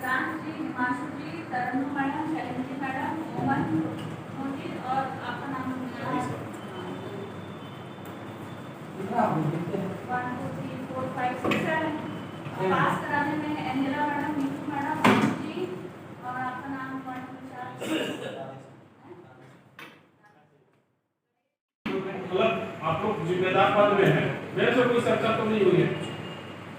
प्रांत जी, हिमांशु जी, तरन्नुम madam, Shailendra madam, Mohan Modi और आपका नाम 1 2 3 4 5 6 7 पास कराने में Angela madam, Neetu madam, Anu ji और आपका नाम 1 2 4 मतलब आप लोग जिम्मेदार पद में हैं, मेरे से कोई चर्चा तो नहीं हुई है।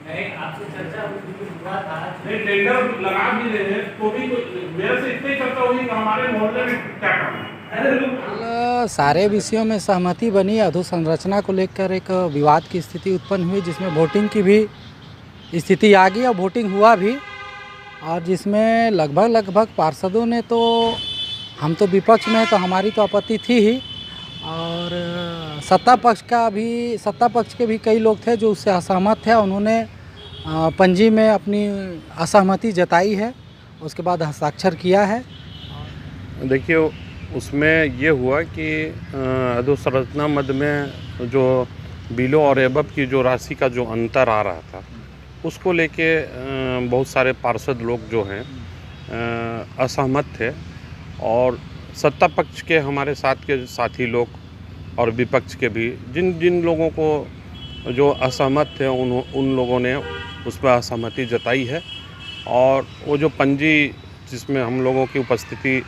नहीं, आपसे चर्चा हुआ था। नहीं, टेंडर लगा भी रहे हैं तो भी मेरे से इतनी चर्चा हुई कि हमारे मोहल्ले में क्या करना है। सारे विषयों में सहमति बनी। अधोसंरचना को लेकर एक विवाद की स्थिति उत्पन्न हुई, जिसमें वोटिंग की भी स्थिति आ गई और वोटिंग हुआ भी, और जिसमें लगभग पार्षदों ने तो, हम तो विपक्ष में तो हमारी तो आपत्ति थी ही, और सत्ता पक्ष के भी कई लोग थे जो उससे असहमत थे। उन्होंने पंजी में अपनी असहमति जताई है, उसके बाद हस्ताक्षर किया है। देखिए, उसमें ये हुआ कि अधोसंरचना मद में जो बिलो और एबव की जो राशि का जो अंतर आ रहा था, उसको लेके बहुत सारे पार्षद लोग जो हैं असहमत थे, और सत्ता पक्ष के हमारे साथ के साथी लोग और विपक्ष के भी जिन लोगों को जो असहमत थे उन लोगों ने उस पर असहमति जताई है। और वो जो पंजी जिसमें हम लोगों की उपस्थिति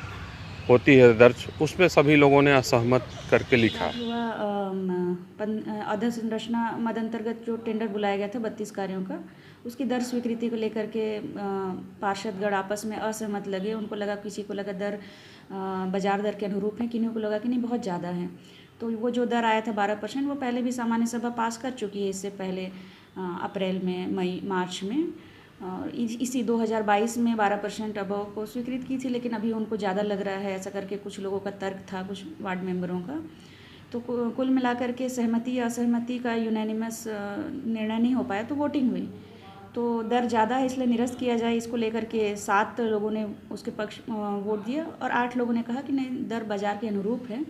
होती है दर्ज, उसमें सभी लोगों ने असहमत करके लिखा। हुआ अधोसंरचना मद अंतर्गत जो टेंडर बुलाया गया था 32 कार्यों का, उसकी दर स्वीकृति को लेकर के पार्षदगण आपस में असहमत लगे। उनको लगा, किसी को लगा दर बाजार दर के अनुरूप है, किन्हीं को लगा कि नहीं बहुत ज़्यादा है। तो वो जो दर आया था 12%, वो पहले भी सामान्य सभा पास कर चुकी है, इससे पहले अप्रैल में, मई मार्च में। इसी 2022 में 12% अबव को स्वीकृत की थी, लेकिन अभी उनको ज़्यादा लग रहा है, ऐसा करके कुछ लोगों का तर्क था, कुछ वार्ड मेंबरों का। तो कुल मिलाकर के सहमति या असहमति का यूनानिमस निर्णय नहीं हो पाया, तो वोटिंग हुई। तो दर ज़्यादा है इसलिए निरस्त किया जाए, इसको लेकर के 7 लोगों ने उसके पक्ष वोट दिया और 8 लोगों ने कहा कि नहीं, दर बाज़ार के अनुरूप है,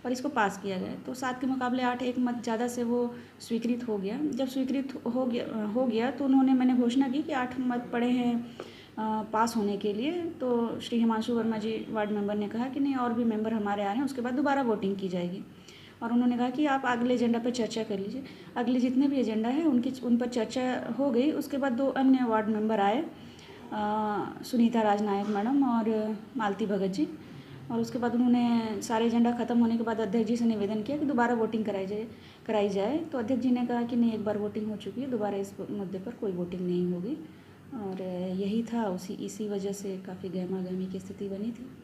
और इसको पास किया गया। तो 7 के मुकाबले 8, एक मत ज़्यादा से वो स्वीकृत हो गया। जब स्वीकृत हो गया तो मैंने घोषणा की कि 8 मत पड़े हैं पास होने के लिए। तो श्री हिमांशु वर्मा जी वार्ड मेंबर ने कहा कि नहीं, और भी मेंबर हमारे आ रहे हैं, उसके बाद दोबारा वोटिंग की जाएगी। और उन्होंने कहा कि आप अगले एजेंडा पर चर्चा कर लीजिए। अगले जितने भी एजेंडा है उन पर चर्चा हो गई। उसके बाद 2 अन्य वार्ड मेंबर आए, सुनीता राजनायक मैडम और मालती भगत जी। और उसके बाद उन्होंने सारे एजेंडा ख़त्म होने के बाद अध्यक्ष जी से निवेदन किया कि दोबारा वोटिंग कराई जाए। तो अध्यक्ष जी ने कहा कि नहीं, एक बार वोटिंग हो चुकी है, दोबारा इस मुद्दे पर कोई वोटिंग नहीं होगी। और यही था, इसी वजह से काफ़ी गहमा गहमी की स्थिति बनी थी।